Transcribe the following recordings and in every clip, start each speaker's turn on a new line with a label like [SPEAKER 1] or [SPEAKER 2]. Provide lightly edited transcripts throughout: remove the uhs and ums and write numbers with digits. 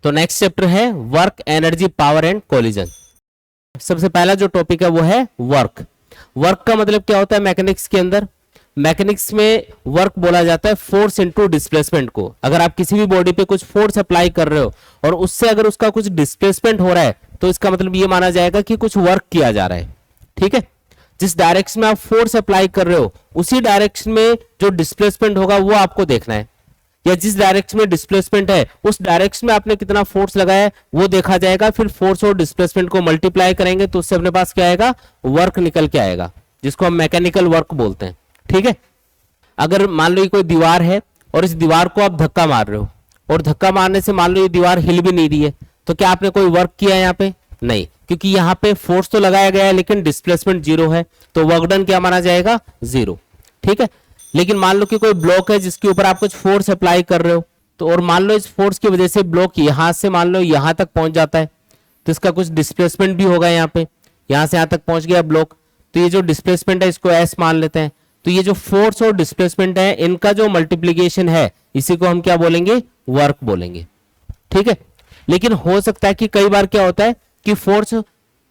[SPEAKER 1] तो next chapter है work, energy, power and collision. सबसे पहला जो टॉपिक है वो है वर्क। वर्क का मतलब क्या होता है मैकेनिक्स के अंदर? मैकेनिक्स में वर्क बोला जाता है फोर्स इनटू डिस्प्लेसमेंट को। अगर आप किसी भी बॉडी पे कुछ फोर्स अप्लाई कर रहे हो और उससे अगर उसका कुछ डिस्प्लेसमेंट हो रहा है तो इसका मतलब ये माना जाएगा कि कुछ वर्क किया जा रहा है। ठीक है, जिस डायरेक्शन में आप फोर्स अप्लाई कर रहे हो उसी डायरेक्शन में जो डिस्प्लेसमेंट होगा वो आपको देखना है, या जिस डायरेक्शन में डिस्प्लेसमेंट है उस डायरेक्शन में आपने कितना फोर्स लगाया है वो देखा जाएगा। फिर फोर्स और डिस्प्लेसमेंट को मल्टीप्लाई करेंगे तो उससे अपने पास क्या आएगा? वर्क निकल के आएगा, जिसको हम मैकेनिकल वर्क बोलते हैं। ठीक है, अगर मान लो ये कोई दीवार है और इस दीवार को आप धक्का मार रहे हो और धक्का मारने से मान लो ये दीवार हिल भी नहीं रही है, तो क्या आपने कोई वर्क किया है यहाँ पे? नहीं, क्योंकि यहाँ पे फोर्स तो लगाया गया है लेकिन डिस्प्लेसमेंट जीरो है, तो वर्क डन क्या माना जाएगा? जीरो। ठीक है, लेकिन मान लो कि कोई ब्लॉक है जिसके ऊपर आप कुछ फोर्स अप्लाई कर रहे हो, तो और मान लो इस फोर्स की वजह से ब्लॉक यहां से मान लो यहां तक पहुंच जाता है, तो इसका कुछ डिस्प्लेसमेंट भी होगा। यहाँ पे यहां से यहां तक पहुंच गया ब्लॉक, तो ये जो डिस्प्लेसमेंट है इसको एस मान लेते हैं। तो ये जो फोर्स और डिस्प्लेसमेंट है इनका जो मल्टीप्लीकेशन है इसी को हम क्या बोलेंगे? वर्क बोलेंगे। ठीक है, लेकिन हो सकता है कि कई बार क्या होता है कि फोर्स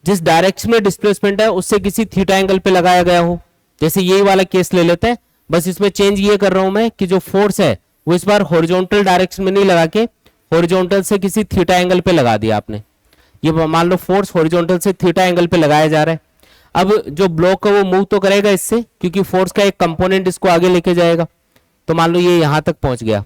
[SPEAKER 1] जिस डायरेक्शन में डिस्प्लेसमेंट है उससे किसी थीटा एंगल पे लगाया गया हो। जैसे यही वाला केस ले लेते हैं, बस इसमें चेंज ये कर रहा हूं मैं कि जो फोर्स है वो इस बार हॉरिजॉन्टल डायरेक्शन में नहीं लगा के हॉरिजॉन्टल से किसी थीटा एंगल पे लगा दिया आपने। ये मान लो फोर्स हॉरिजॉन्टल से थीटा एंगल पे लगाया जा रहा है। अब जो ब्लॉक है वो मूव तो करेगा इससे, क्योंकि फोर्स का एक कंपोनेंट इसको आगे लेके जाएगा। तो मान लो ये यहां तक पहुंच गया,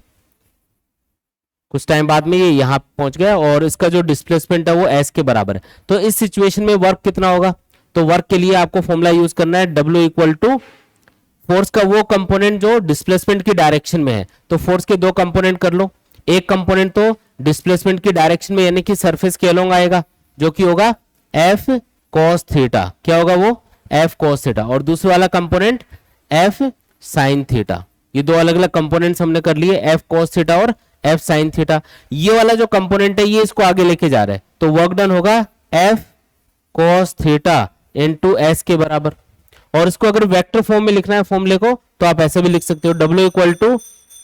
[SPEAKER 1] कुछ टाइम बाद में ये यहां पहुंच गया और इसका जो डिस्प्लेसमेंट है वो एस के बराबर है। तो इस सिचुएशन में वर्क कितना होगा? तो वर्क के लिए आपको फॉर्मूला यूज करना है W इक्वल टू फोर्स का वो कंपोनेंट जो डिस्प्लेसमेंट की डायरेक्शन में है। तो फोर्स के दो कंपोनेंट कर लो, एक कंपोनेंट तो डिस्प्लेसमेंट की डायरेक्शन में यानी कि सरफेस के अलोंग आएगा जो कि होगा एफ कॉस थीटा। क्या होगा वो? F cos theta. और दूसरा वाला कंपोनेंट एफ साइन थीटा। ये दो अलग अलग कंपोनेंट्स हमने कर लिए, एफ कॉस थीटा और एफ साइन थीटा। ये वाला जो कंपोनेंट है ये इसको आगे लेके जा रहा है, तो वर्क डन होगा F cos theta into S के बराबर। और इसको अगर वेक्टर फॉर्म में लिखना है फॉर्मूले को तो आप ऐसे भी लिख सकते हो, W equal to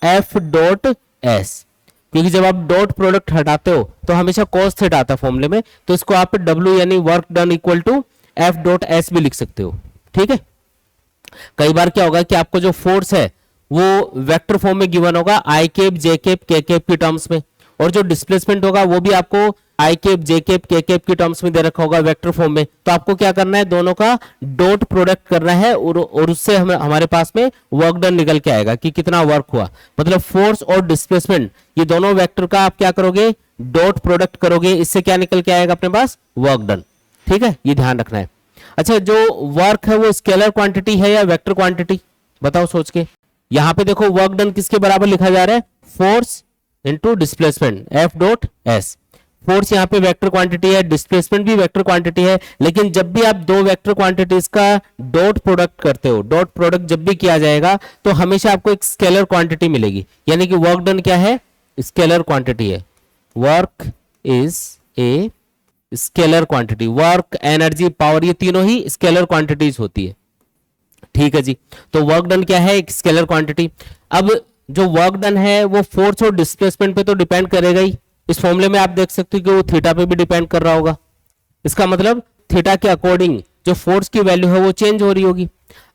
[SPEAKER 1] F dot S, क्योंकि जब आप डॉट प्रोडक्ट हटाते हो तो हमेशा कॉस थीटा आता है फॉर्मूले में, तो इसको आप W यानी work done equal to F dot S भी लिख सकते हो। ठीक है, कई बार क्या होगा कि आपको जो फोर्स है वो वेक्टर फॉर्म में गिवन होगा आई कैप जे कैप के कैप की टर्म्स में, और जो डिस्प्लेसमेंट होगा वो भी आपको आई कैप जे कैप के कैप की टर्म्स में दे रखा होगा वेक्टर फॉर्म में। तो आपको क्या करना है? दोनों का डॉट प्रोडक्ट करना है और उससे हमारे पास में वर्क डन निकल के आएगा कि कितना वर्क हुआ। मतलब फोर्स और डिस्प्लेसमेंट ये दोनों वेक्टर का आप क्या करोगे? डॉट प्रोडक्ट करोगे, इससे क्या निकल के आएगा अपने पास? Work done. ठीक है, ये ध्यान रखना है। अच्छा, जो वर्क है वो स्केलर क्वांटिटी है या वेक्टर क्वांटिटी? बताओ सोच के। यहां पे देखो वर्क डन किसके बराबर लिखा जा रहा है? Force into displacement F dot S. Force यहाँ पे वेक्टर क्वांटिटी है, डिस्प्लेसमेंट भी वेक्टर क्वांटिटी है, लेकिन जब भी आप दो वेक्टर क्वांटिटीज का डॉट प्रोडक्ट करते हो, डॉट प्रोडक्ट जब भी किया जाएगा तो हमेशा आपको एक स्केलर क्वांटिटी मिलेगी। यानी कि वर्क डन क्या है? स्केलर क्वांटिटी है। Work is a scalar quantity. Work, energy, power ये तीनों ही स्केलर क्वांटिटीज होती है। ठीक है जी, तो वर्क डन क्या है? एक स्केलर क्वांटिटी। अब जो वर्क डन है वो फोर्स और डिस्प्लेसमेंट पे तो डिपेंड करेगा ही। इस फॉर्मूले में आप देख सकते हो कि वो थीटा पे भी डिपेंड कर रहा होगा। इसका मतलब थीटा के अकॉर्डिंग जो फोर्स की वैल्यू है वो चेंज हो रही होगी।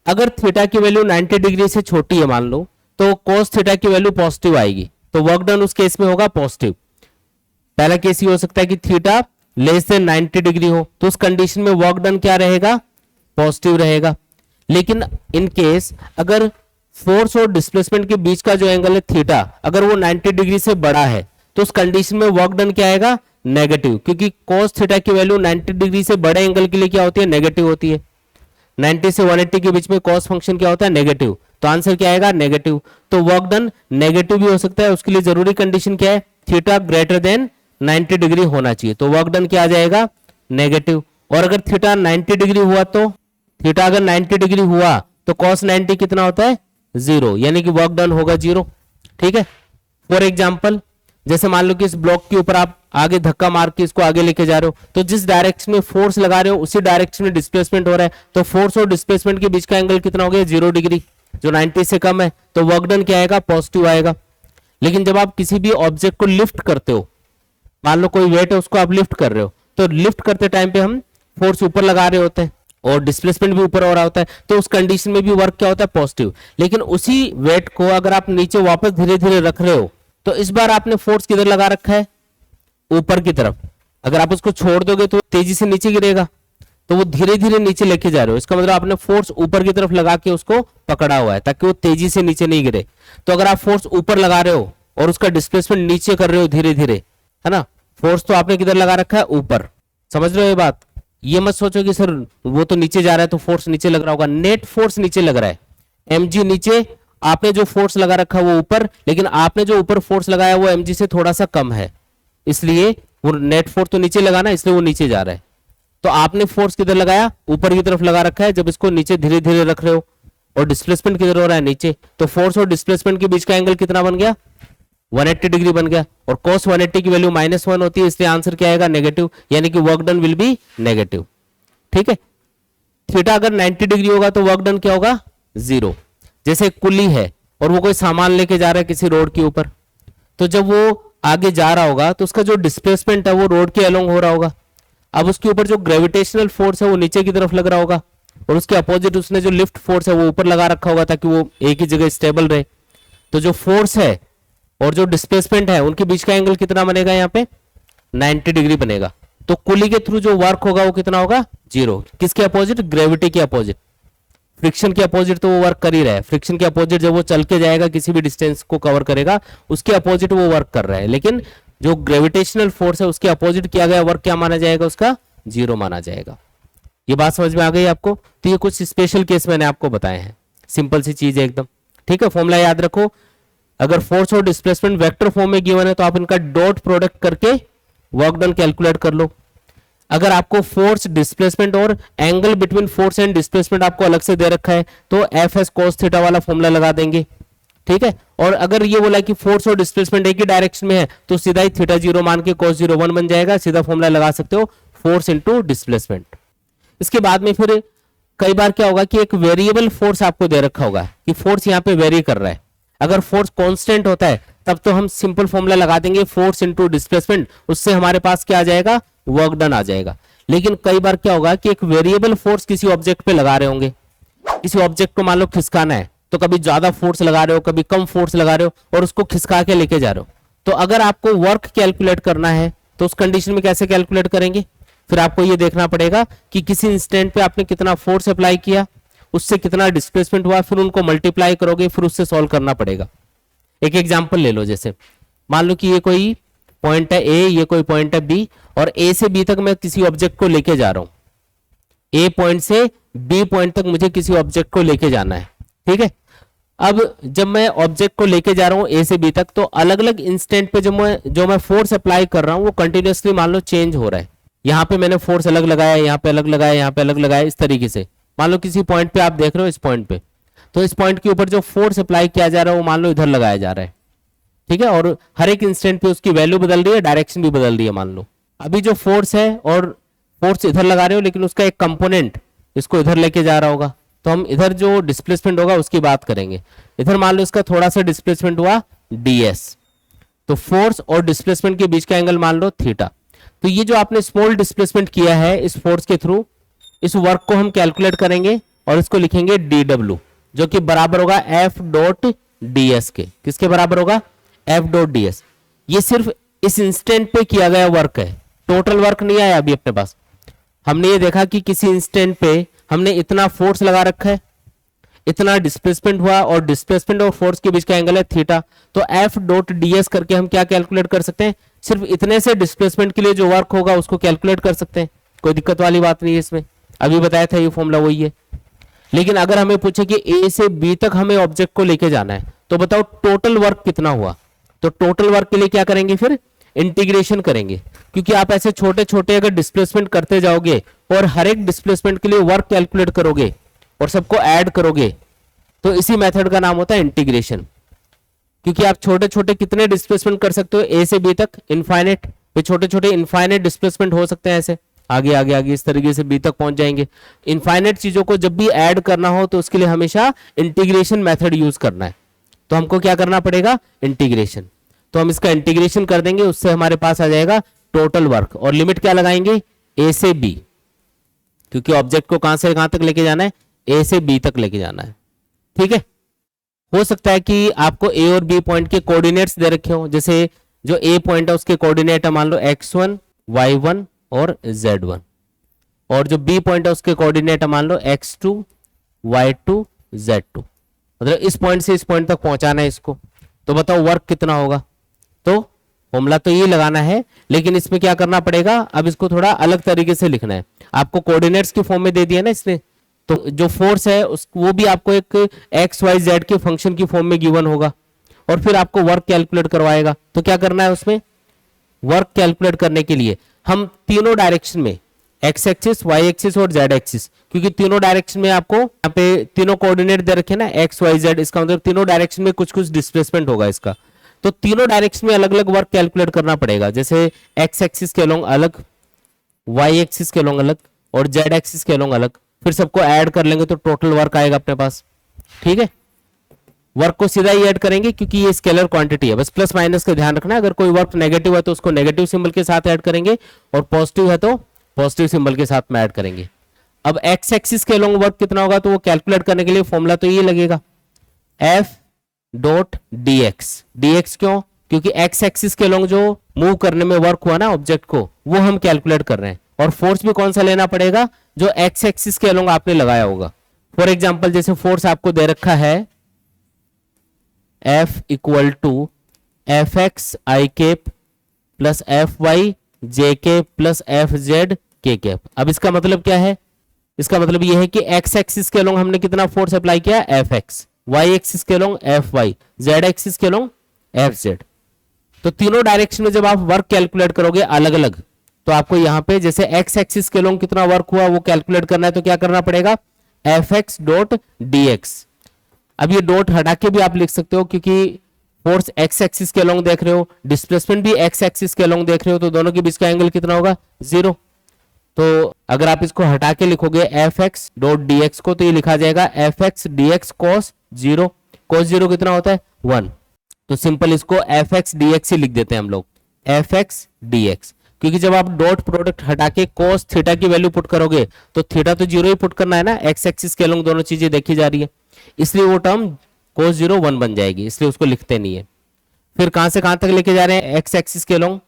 [SPEAKER 1] अगर थीटा की वैल्यू 90 डिग्री से छोटी है मान लो, तो cos थीटा की वैल्यू पॉजिटिव आएगी, तो वर्क डन उस केस में होगा पॉजिटिव। पहला केस ये हो सकता है कि थीटा लेस देन 90 डिग्री हो, तो उस कंडीशन में वर्क डन क्या रहेगा? पॉजिटिव रहेगा। लेकिन इन केस अगर फोर्स और डिस्प्लेसमेंट के बीच का जो एंगल है थीटा, अगर वो 90 डिग्री से बड़ा है तो उस कंडीशन में वर्क डन क्या आएगा? नेगेटिव, क्योंकि cos थीटा की वैल्यू 90 डिग्री से बड़े एंगल के लिए क्या होती है? नेगेटिव होती है। 90 से 180 के बीच में cos फंक्शन क्या होता है? नेगेटिव। तो आंसर क्या आएगा? नेगेटिव। तो वर्क डन नेगेटिव भी हो सकता है, उसके लिए जरूरी कंडीशन क्या है? थीटा ग्रेटर देन 90 डिग्री होना चाहिए, तो वर्क डन क्या आ जाएगा? नेगेटिव। और अगर थीटा 90 डिग्री हुआ तो थीटा अगर 90 डिग्री हुआ तो cos 90 कितना होता है? 0, यानी कि वर्क डन होगा 0। ठीक है, फॉर एग्जाम्पल जैसे मान लो कि इस ब्लॉक के ऊपर आप आगे धक्का मार के इसको आगे लेके जा रहे हो, तो जिस डायरेक्शन में फोर्स लगा रहे हो उसी डायरेक्शन में डिस्प्लेसमेंट हो रहा है, तो फोर्स और डिस्प्लेसमेंट के बीच का एंगल कितना हो गया? 0 डिग्री, जो 90 से कम है, तो वर्क डन क्या आएगा? पॉजिटिव आएगा। लेकिन जब आप किसी भी ऑब्जेक्ट को लिफ्ट करते हो, मान लो कोई वेट है उसको आप लिफ्ट कर रहे हो, तो लिफ्ट करते टाइम पे हम फोर्स ऊपर लगा रहे होते हैं और डिस्प्लेसमेंट भी ऊपर हो रहा होता है, तो उस कंडीशन में भी वर्क क्या होता है, पॉजिटिव। लेकिन उसी वेट को अगर आप नीचे वापस धीरे धीरे रख रहे हो, तो इस बार आपने फोर्स किधर लगा रखा है, ऊपर की तरफ। अगर आप उसको छोड़ दोगे तो तेजी से नीचे गिरेगा, तो वो धीरे धीरे नीचे लेके जा रहे हो, इसका मतलब आपने फोर्स ऊपर की तरफ लगा के उसको पकड़ा हुआ है ताकि वो तेजी से नीचे नहीं गिरे। तो अगर आप फोर्स ऊपर लगा रहे हो और उसका डिस्प्लेसमेंट नीचे कर रहे हो धीरे धीरे, है ना, फोर्स तो आपने किधर लगा रखा है, ऊपर। समझ रहे हो ये बात? ये मत सोचो कि सर वो तो नीचे जा रहा है तो फोर्स नीचे लग रहा होगा, नेट फोर्स नीचे लग रहा है, mg नीचे, आपने जो फोर्स लगा रखा है वो ऊपर, लेकिन आपने जो ऊपर फोर्स लगाया वो mg से थोड़ा सा कम है, इसलिए वो नेट फोर्स तो नीचे लगाना, इसलिए वो नीचे जा रहा है। तो आपने फोर्स किधर लगाया, ऊपर की तरफ लगा रखा है। जब इसको नीचे धीरे धीरे रख रहे हो और डिस्प्लेसमेंट किधर हो रहा है, नीचे, तो फोर्स और डिस्प्लेसमेंट के बीच का एंगल कितना बन गया, 180 डिग्री बन गया। और cos 180 की वैल्यू -1 होती है, इसलिए आंसर क्या आएगा, नेगेटिव, यानी कि work done will be negative. ठीक है, थीटा अगर 90 डिग्री होगा तो वर्क डन क्या होगा, 0। जैसे कुली है और वो कोई सामान लेके जा रहा है किसी रोड के ऊपर, तो जब वो आगे जा रहा होगा तो उसका जो डिस्प्लेसमेंट है वो रोड के अलोंग हो रहा होगा। अब उसके ऊपर जो ग्रेविटेशनल फोर्स है वो नीचे की तरफ लग रहा होगा और उसके अपोजिट उसने जो लिफ्ट फोर्स है वो ऊपर लगा रखा होगा ताकि वो एक ही जगह स्टेबल रहे। तो जो फोर्स है और जो डिस्प्लेसमेंट है उनके बीच का एंगल कितना बनेगा, यहाँ पे 90 डिग्री बनेगा। तो कुली के थ्रू जो वर्क होगा वो कितना होगा, 0। किसके अपोजिट, ग्रेविटी के अपोजिट। फ्रिक्शन के अपोजिट तो वो वर्क कर ही रहा है, फ्रिक्शन के अपोजिट जब वो चल के जाएगा किसी भी डिस्टेंस को कवर करेगा उसके अपोजिट वो वर्क कर रहा है, लेकिन जो ग्रेविटेशनल फोर्स है उसके अपोजिट किया गया वर्क क्या माना जाएगा, उसका 0 माना जाएगा। ये बात समझ में आ गई आपको? तो ये कुछ स्पेशल केस मैंने आपको बताए हैं, सिंपल सी चीज है एकदम। ठीक है, फॉर्मूला याद रखो, अगर फोर्स और डिस्प्लेसमेंट वेक्टर फॉर्म में गिवन है तो आप इनका डॉट प्रोडक्ट करके वर्क डन कैलकुलेट कर लो। अगर आपको फोर्स, डिस्प्लेसमेंट और angle between force and displacement आपको अलग से दे रखा है तो एफ एस कोस थीटा वाला फॉर्मूला लगा देंगे। ठीक है, और अगर ये बोला कि फोर्स और डिस्प्लेसमेंट एक ही डायरेक्शन में है तो सीधा ही थीटा 0 मान के cos 0 1 बन जाएगा, सीधा फॉर्मूला लगा सकते हो, फोर्स इंटू डिस्प्लेसमेंट। इसके बाद में फिर कई बार क्या होगा कि एक वेरिएबल फोर्स आपको दे रखा होगा कि फोर्स यहाँ पे वेरी कर रहा है। अगर फोर्स कांस्टेंट होता है तब तो हम सिंपल फॉर्मूला लगा देंगे फोर्स इंटू डिस्प्लेसमेंट, उससे हमारे पास क्या आ जाएगा, वर्क डन आ जाएगा। लेकिन कई बार क्या होगा कि एक वेरिएबल फोर्स किसी ऑब्जेक्ट पे लगा रहे होंगे, किसी ऑब्जेक्ट को मान लो खिसकाना है तो कभी ज्यादा फोर्स लगा रहे हो, कभी कम फोर्स लगा रहे हो और उसको खिसका के लेके जा रहे हो। तो अगर आपको वर्क कैलकुलेट करना है तो उस कंडीशन में कैसे कैलकुलेट करेंगे, फिर आपको ये देखना पड़ेगा कि किसी इंस्टेंट पे आपने कितना फोर्स अप्लाई किया, उससे कितना डिस्प्लेसमेंट हुआ, फिर उनको मल्टीप्लाई करोगे, फिर उससे सॉल्व करना पड़ेगा। एक एग्जांपल ले लो, जैसे मान लो कि ये कोई पॉइंट है ए, ये कोई पॉइंट है बी, और ए से बी तक मैं किसी ऑब्जेक्ट को लेके जा रहा हूं। ए पॉइंट से बी पॉइंट तक मुझे किसी ऑब्जेक्ट को लेके जाना है। ठीक है, अब जब मैं ऑब्जेक्ट को लेके जा रहा हूं ए से बी तक, तो अलग अलग इंस्टेंट पे जो मैं फोर्स अप्लाई कर रहा हूं वो कंटिन्यूअसली मान लो चेंज हो रहा है। यहाँ पे मैंने फोर्स अलग लगाया, यहाँ पे अलग लगाया, यहाँ पे अलग लगाया, इस तरीके से। मान लो किसी पॉइंट पे आप देख रहे हो, इस पॉइंट पे, तो इस पॉइंट के ऊपर जो फोर्स अप्लाई किया जा रहा है वो मान लो इधर लगाया जा रहा है। ठीक है, और हर एक इंस्टेंट पे उसकी वैल्यू बदल रही है, डायरेक्शन भी बदल रही है। मान लो अभी जो फोर्स है और फोर्स इधर लगा रहे हो, लेकिन उसका एक कंपोनेंट इसको इधर लेके जा रहा होगा, तो हम इधर जो डिस्प्लेसमेंट होगा उसकी बात करेंगे। इधर मान लो इसका थोड़ा सा डिस्प्लेसमेंट हुआ ds, तो फोर्स और डिस्प्लेसमेंट के बीच का एंगल मान लो थीटा। तो ये जो आपने स्मॉल डिस्प्लेसमेंट किया है इस फोर्स के थ्रू, इस वर्क को हम कैलकुलेट करेंगे और इसको लिखेंगे dw, जो कि बराबर होगा f डॉट ds के। किसके बराबर होगा, f डॉट ds। ये सिर्फ इस इंस्टेंट पे किया गया वर्क है, टोटल वर्क नहीं आया अभी अपने पास। हमने ये देखा कि किसी इंस्टेंट पे हमने इतना फोर्स लगा रखा है, इतना डिस्प्लेसमेंट हुआ और डिस्प्लेसमेंट और फोर्स के बीच का एंगल है थीटा। तो f डॉट ds करके हम क्या कैलकुलेट कर सकते हैं, सिर्फ इतने से डिस्प्लेसमेंट के लिए जो वर्क होगा उसको कैलकुलेट कर सकते हैं। कोई दिक्कत वाली बात नहीं है इसमें, अभी बताया था ये फॉर्मूला वही है। लेकिन अगर हमें पूछे कि a से b तक हमें ऑब्जेक्ट को लेके जाना है तो बताओ टोटल वर्क कितना हुआ, तो टोटल वर्क के लिए क्या करेंगे, फिर इंटीग्रेशन करेंगे। क्योंकि आप ऐसे छोटे छोटे अगर डिस्प्लेसमेंट करते जाओगे और हर एक डिस्प्लेसमेंट के लिए वर्क कैलकुलेट करोगे और सबको ऐड करोगे, तो इसी मेथड का नाम होता है इंटीग्रेशन। क्योंकि आप छोटे छोटे कितने डिस्प्लेसमेंट कर सकते हो, ए से बी तक इनफाइनेट, फिर छोटे छोटे इनफाइनेट डिस्प्लेसमेंट हो सकते हैं, ऐसे आगे आगे आगे इस तरीके से बी तक पहुंच जाएंगे। इनफाइनेट चीजों को जब भी ऐड करना हो तो उसके लिए हमेशा इंटीग्रेशन मेथड यूज करना है। तो हमको क्या करना पड़ेगा, इंटीग्रेशन। तो हम इसका इंटीग्रेशन कर देंगे, उससे हमारे पास आ जाएगा टोटल वर्क। और लिमिट क्या लगाएंगे, ए से बी, क्योंकि ऑब्जेक्ट को कहां से कहां तक लेके जाना है, ए से बी तक लेके जाना है। ठीक है, हो सकता है कि आपको ए और बी पॉइंट के कोऑर्डिनेट्स दे रखे हो, जैसे जो ए पॉइंट है उसके कोऑर्डिनेट है मान लो x1 y1 और z1, और जो बी पॉइंट है उसके कोऑर्डिनेट है मान लो x2 y2 z2, मतलब इस पॉइंट से इस पॉइंट तक पहुंचाना है इसको। तो बताओ वर्क कितना होगा। तो फॉर्मूला तो ये लगाना है, लेकिन इसमें क्या करना पड़ेगा, अब इसको थोड़ा अलग तरीके से लिखना है। आपको कोऑर्डिनेट्स के फॉर्म में दे दिया ना इसने, तो जो फोर्स है उस वो भी आपको एक एक्स वाई जेड के फंक्शन की फॉर्म में गिवन होगा, और फिर आपको वर्क कैलकुलेट करवाएगा। तो क्या करना है उसमें, वर्क कैलकुलेट करने के लिए हम तीनों डायरेक्शन में, एक्स एक्सिस, वाई एक्सिस और जेड एक्सिस, क्योंकि तीनों डायरेक्शन में आपको यहाँ पे तीनों कोऑर्डिनेट दे रखे ना, एक्स वाई जेड, इसका मतलब तीनों डायरेक्शन में कुछ कुछ डिस्प्लेसमेंट होगा इसका। तो तीनों डायरेक्शन में अलग अलग वर्क कैलकुलेट करना पड़ेगा, जैसे एक्स एक्सिस के अलोंग अलग, वाई एक्सिस के अलोंग अलग और जेड एक्सिस के अलोंग अलग, फिर सबको ऐड कर लेंगे तो टोटल वर्क आएगा अपने पास। ठीक है, वर्क को सीधा ही ऐड करेंगे क्योंकि ये स्केलर क्वांटिटी है, बस प्लस माइनस का ध्यान रखना है। अगर कोई वर्क नेगेटिव है तो उसको नेगेटिव सिंबल के साथ ऐड करेंगे, और पॉजिटिव है तो पॉजिटिव सिंबल के साथ में ऐड करेंगे। अब एक्स एक्सिस के अलोंग वर्क कितना होगा, तो वो कैलकुलेट करने के लिए फॉर्मूला तो ये लगेगा, F dot D x. D x क्यों, क्योंकि एक्स एक्सिस के अलोंग जो मूव करने में वर्क हुआ ना ऑब्जेक्ट को, वो हम कैलकुलेट कर रहे हैं। और फोर्स भी कौन सा लेना पड़ेगा, जो एक्स एक्सिस के अलोंग आपने लगाया होगा। फॉर एग्जाम्पल जैसे फोर्स आपको दे रखा है F equal to F X I cap plus F Y J cap plus F Z K cap. अब इसका मतलब क्या है, इसका मतलब यह है कि एक्स एक्सिस के अलोंग हमने कितना फोर्स अप्लाई किया, एफ एक्स, वाई एक्सिस के along F Y, Z axis के अलोंग एफ जेड। तो तीनों डायरेक्शन में जब आप वर्क कैलकुलेट करोगे अलग अलग, तो आपको यहां पे जैसे एक्स एक्सिस के अलोंग कितना वर्क हुआ वो कैलकुलेट करना है, तो क्या करना पड़ेगा, F x dot D x. अब ये डॉट हटा के भी आप लिख सकते हो, क्योंकि फोर्स एक्स एक्सिस के अलोंग देख रहे हो, डिस्प्लेसमेंट भी एक्स एक्सिस के अलोंग देख रहे हो, तो दोनों के बीच का एंगल कितना होगा, 0। तो अगर आप इसको हटा के लिखोगे F x dot D x को, तो ये लिखा जाएगा F x D x cos 0। Cos 0 कितना होता है, 1। तो सिंपल इसको एफ एक्स डी एक्स ही लिख देते हैं हम लोग, एफ एक्स डी एक्स, क्योंकि जब आप डॉट प्रोडक्ट हटा के cos थीटा की वैल्यू पुट करोगे तो थीटा तो 0 ही पुट करना है ना, एक्स एक्सिस के अलोंग दोनों चीजें देखी जा रही है, इसलिए वो टर्म cos 0 1 बन जाएगी, इसलिए उसको लिखते नहीं है। फिर कहां से कहां तक लेके जा रहे हैं, एक्स एक्सिस के अलोंग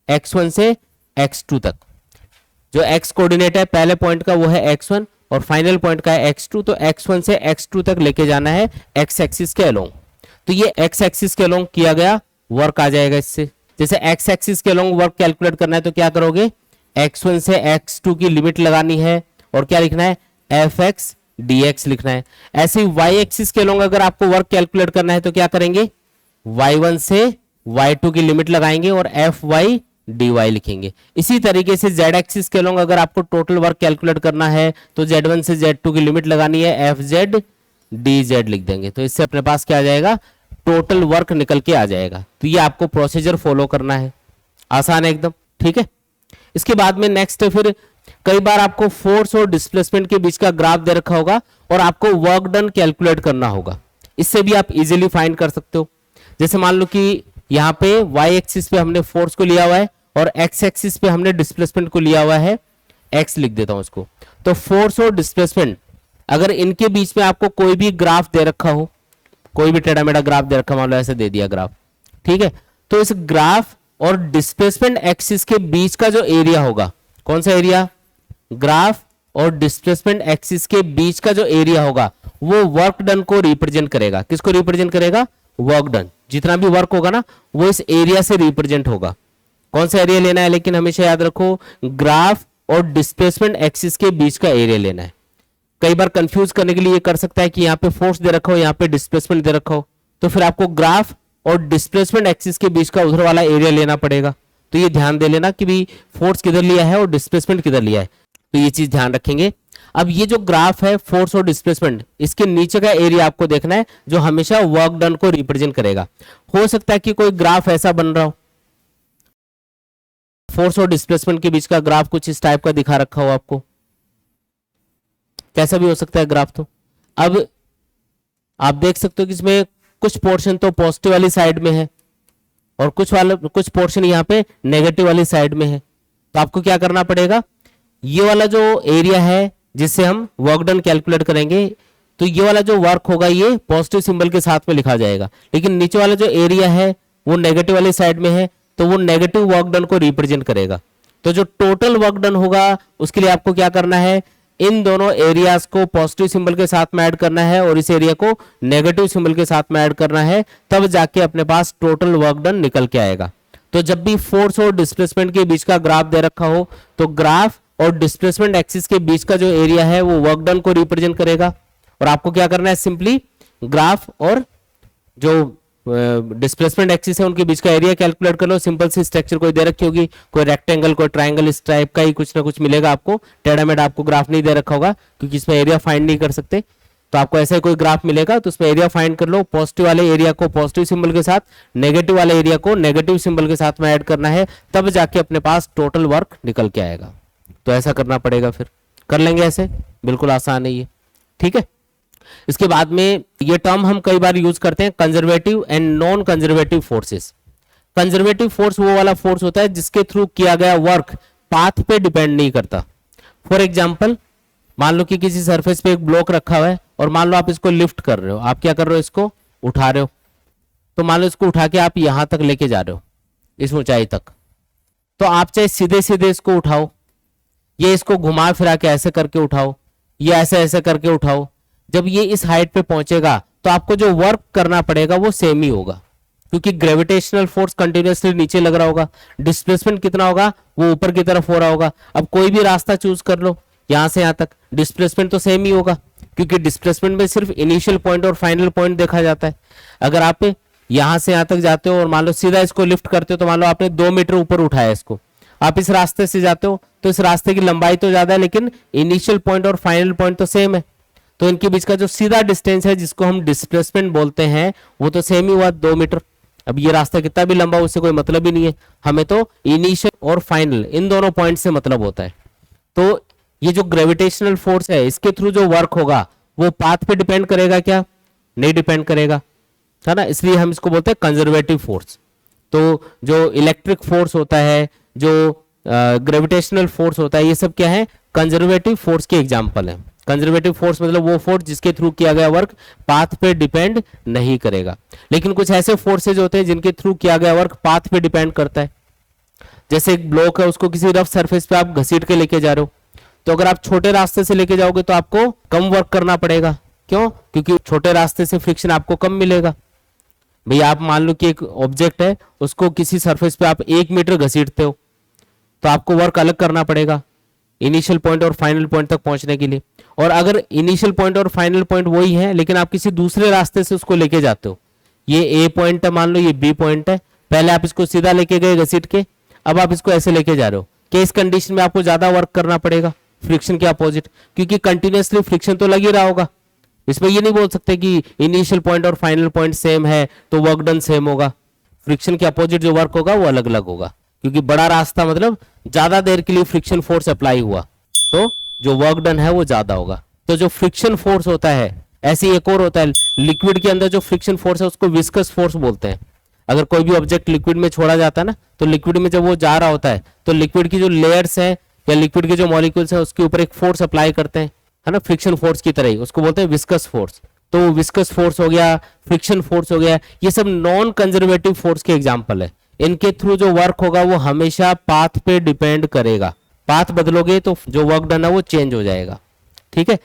[SPEAKER 1] x1 से x2 तक। जो x कोऑर्डिनेट है पहले पॉइंट का वो है x1 और फाइनल पॉइंट का है x2, तो x1 से x2 तक लेके जाना है x एक्सिस के अलोंग। तो ये x एक्सिस के अलोंग किया गया वर्क आ जाएगा इससे। जैसे x एक्सिस के अलोंग वर्क कैलकुलेट करना है तो क्या करोगे, x1 से x2 की लिमिट लगानी है और क्या लिखना है, एफ एक्स डी एक्स लिखना है। ऐसे ही y एक्सिस के अलोंग अगर आपको वर्क कैलकुलेट करना है तो क्या करेंगे, y1 से y2 की लिमिट लगाएंगे और एफ वाई डी वाई लिखेंगे। इसी तरीके से z एक्सिस के अलोंग अगर आपको टोटल वर्क कैलकुलेट करना है तो z1 से z2 की लिमिट लगानी है, एफ जेड डी जेड लिख देंगे। तो इससे अपने पास क्या आ जाएगा, टोटल वर्क निकल के आ जाएगा। तो ये आपको प्रोसीजर फॉलो करना है, आसान है एकदम। ठीक है, इसके बाद में नेक्स्ट फिर कई बार आपको फोर्स और डिस्प्लेसमेंट के बीच का ग्राफ दे रखा होगा और आपको वर्क डन कैलकुलेट करना होगा। इससे भी आप इजीली फाइंड कर सकते हो। जैसे मान लो कि यहाँ पे y एक्सिस पे हमने फोर्स को लिया हुआ है और x एक्सिस पे हमने डिस्प्लेसमेंट को लिया हुआ है, x लिख देता हूं इसको। तो फोर्स और डिस्प्लेसमेंट अगर इनके बीच में आपको कोई भी ग्राफ दे रखा हो, कोई भी टेढ़ा मेढ़ा ग्राफ दे रखा, मान लो ऐसे दे दिया ग्राफ, ठीक है, तो इस ग्राफ और डिस्प्लेसमेंट एक्सिस के बीच का जो एरिया होगा, कौन सा एरिया, ग्राफ और डिस्प्लेसमेंट एक्सिस के बीच का जो एरिया होगा वो वर्क डन को रिप्रेजेंट करेगा। किसको रिप्रेजेंट करेगा, वर्क डन। जितना भी वर्क होगा ना वो इस एरिया से रिप्रेजेंट होगा। कौन सा एरिया लेना है, लेकिन हमेशा याद रखो ग्राफ और डिस्प्लेसमेंट एक्सिस के बीच का एरिया लेना है। कई बार कंफ्यूज करने के लिए ये कर सकता है कि यहाँ पे फोर्स दे रखा हो, यहाँ पे डिस्प्लेसमेंट दे रखा हो, तो फिर आपको ग्राफ और डिस्प्लेसमेंट एक्सिस के बीच का उधर वाला एरिया लेना पड़ेगा। तो ये ध्यान दे लेना कि भी फोर्स किधर लिया है और डिस्प्लेसमेंट किधर लिया है, तो ये चीज ध्यान रखेंगे। अब ये जो ग्राफ है फोर्स और डिस्प्लेसमेंट, इसके नीचे का एरिया आपको देखना है जो हमेशा वर्क डन को रिप्रेजेंट करेगा। हो सकता है कि कोई ग्राफ ऐसा बन रहा हो, फोर्स और डिस्प्लेसमेंट के बीच का ग्राफ कुछ इस टाइप का दिखा रखा हो आपको, कैसा भी हो सकता है ग्राफ। तो अब आप देख सकते हो कि इसमें कुछ पोर्शन तो पॉजिटिव वाली साइड में है और कुछ पोर्शन यहाँ पे नेगेटिव वाली साइड में है। तो आपको क्या करना पड़ेगा, ये वाला जो एरिया है जिससे हम वर्क डन कैलकुलेट करेंगे, तो ये वाला जो वर्क होगा ये पॉजिटिव सिंबल के साथ में लिखा जाएगा, लेकिन नीचे वाला जो एरिया है वो नेगेटिव वाली साइड में है, तो वो नेगेटिव वर्क डन को रिप्रेजेंट करेगा। तो जो टोटल वर्क डन होगा उसके लिए आपको क्या करना है, इन दोनों एरियाज को पॉजिटिव सिंबल के साथ में ऐड करना है और इस एरिया को नेगेटिव सिंबल के साथ में ऐड करना है, तब जाके अपने पास टोटल वर्क डन निकल के आएगा। तो जब भी फोर्स और डिस्प्लेसमेंट के बीच का ग्राफ दे रखा हो तो ग्राफ और डिस्प्लेसमेंट एक्सिस के बीच का जो एरिया है वो वर्क डन को रिप्रेजेंट करेगा। और आपको क्या करना है, सिंपली ग्राफ और जो डिस्प्लेसमेंट एक्सिस है उनके बीच का एरिया कैलकुलेट कर लो। सिंपल सी स्ट्रक्चर कोई दे रखी होगी, कोई रेक्टेंगल कोई ट्रायंगल, इस टाइप का ही कुछ ना कुछ मिलेगा आपको। टेढ़ा मेढ़ा आपको ग्राफ नहीं दे रखा होगा क्योंकि इसमें एरिया फाइंड नहीं कर सकते, तो आपको ऐसे कोई ग्राफ मिलेगा तो उसमें एरिया फाइंड कर लो। पॉजिटिव वाले एरिया को पॉजिटिव सिंबल के साथ, नेगेटिव वाले एरिया को नेगेटिव सिंबल के साथ में ऐड करना है, तब जाके अपने पास टोटल वर्क निकल के आएगा। तो ऐसा करना पड़ेगा, फिर कर लेंगे ऐसे, बिल्कुल आसान है ये, ठीक है। इसके बाद में ये टर्म हम कई बार यूज करते हैं, conservative and non conservative forces. Conservative force वो वाला फोर्स होता है जिसके थ्रू किया गया वर्क पाथ पे डिपेंड नहीं करता। फॉर एग्जांपल, मान लो कि किसी सरफेस पे एक ब्लॉक रखा हुआ है और मान लो आप इसको लिफ्ट कर रहे हो, आप क्या कर रहे हो, इसको उठा रहे हो। तो मान लो इसको उठा के आप यहां तक लेके जा रहे हो, इस ऊंचाई तक, तो आप चाहे सीधे सीधे इसको उठाओ, ये इसको घुमा फिरा के ऐसे करके उठाओ, ये ऐसे ऐसे करके उठाओ, जब ये इस हाइट पे पहुंचेगा तो आपको जो वर्क करना पड़ेगा वो सेम ही होगा, क्योंकि ग्रेविटेशनल फोर्स कंटिन्यूअसली नीचे लग रहा होगा। डिस्प्लेसमेंट कितना होगा, वो ऊपर की तरफ हो रहा होगा। अब कोई भी रास्ता चूज कर लो यहां से यहां तक, डिस्प्लेसमेंट तो सेम ही होगा, क्योंकि डिस्प्लेसमेंट में सिर्फ इनिशियल पॉइंट और फाइनल पॉइंट देखा जाता है। अगर आप यहां से यहां तक जाते हो और मान लो सीधा इसको लिफ्ट करते हो, तो मान लो आपने 2 मीटर ऊपर उठाया इसको, आप इस रास्ते से जाते हो तो इस रास्ते की लंबाई तो ज्यादा है लेकिन इनिशियल पॉइंट और फाइनल पॉइंट तो सेम है, तो इनके बीच का जो सीधा डिस्टेंस है जिसको हम डिस्प्लेसमेंट बोलते हैं वो तो सेम ही हुआ, 2 मीटर। अब ये रास्ता कितना भी लंबा उससे कोई मतलब ही नहीं है, हमें तो इनिशियल और फाइनल इन दोनों पॉइंट से मतलब होता है। तो ये जो ग्रेविटेशनल फोर्स है इसके थ्रू जो वर्क होगा वो पाथ पे डिपेंड करेगा क्या, नहीं डिपेंड करेगा, है ना, इसलिए हम इसको बोलते हैं कंजर्वेटिव फोर्स। तो जो इलेक्ट्रिक फोर्स होता है, जो ग्रेविटेशनल फोर्स होता है, ये सब क्या है, कंजर्वेटिव फोर्स के एग्जांपल है। कंजर्वेटिव फोर्स मतलब वो फोर्स जिसके थ्रू किया गया वर्क पाथ पे डिपेंड नहीं करेगा। लेकिन कुछ ऐसे फोर्सेज होते हैं जिनके थ्रू किया गया वर्क पाथ पे डिपेंड करता है। जैसे एक ब्लॉक है, उसको किसी रफ सरफेस पे आप घसीट के लेके जा रहे हो, तो अगर आप छोटे रास्ते से लेके जाओगे तो आपको कम वर्क करना पड़ेगा। क्यों? क्योंकि छोटे रास्ते से फ्रिक्शन आपको कम मिलेगा। भैया आप मान लो कि एक ऑब्जेक्ट है, उसको किसी सरफेस पे आप 1 मीटर घसीटते हो, तो आपको वर्क अलग करना पड़ेगा इनिशियल पॉइंट और फाइनल पॉइंट तक पहुंचने के लिए। और अगर इनिशियल पॉइंट और फाइनल पॉइंट वही है लेकिन आप किसी दूसरे रास्ते से उसको लेके जाते हो, ये ए पॉइंट है, मान लो ये बी पॉइंट है, पहले आप इसको सीधा लेके गए घसीट के, अब आप इसको ऐसे लेके जा रहे हो, कि इस कंडीशन में आपको ज्यादा वर्क करना पड़ेगा फ्रिक्शन के अपोजिट, क्योंकि कंटिन्यूअसली फ्रिक्शन तो लग ही रहा होगा। इसमें ये नहीं बोल सकते कि इनिशियल पॉइंट और फाइनल पॉइंट सेम है तो वर्क डन सेम होगा। फ्रिक्शन के अपोजिट जो वर्क होगा वो अलग अलग होगा, क्योंकि बड़ा रास्ता मतलब ज्यादा देर के लिए फ्रिक्शन फोर्स अप्लाई हुआ तो जो वर्क डन है वो ज्यादा होगा। तो जो फ्रिक्शन फोर्स होता है, ऐसे एक और होता है लिक्विड के अंदर जो फ्रिक्शन फोर्स है उसको विस्कस फोर्स बोलते हैं। अगर कोई भी ऑब्जेक्ट लिक्विड में छोड़ा जाता है ना, तो लिक्विड में जब वो जा रहा होता है तो लिक्विड की जो लेयर्स है या लिक्विड के जो मॉलिक्यूल्स है उसके ऊपर एक फोर्स अप्लाई करते हैं, है ना, फ्रिक्शन फोर्स की तरह ही, उसको बोलते हैं विस्कस फोर्स। तो विस्कस फोर्स हो गया, फ्रिक्शन फोर्स हो गया, ये सब नॉन कंजर्वेटिव फोर्स के एग्जांपल है। इनके थ्रू जो वर्क होगा वो हमेशा पाथ पे डिपेंड करेगा। पाथ बदलोगे तो जो वर्क डन है वो चेंज हो जाएगा, ठीक है।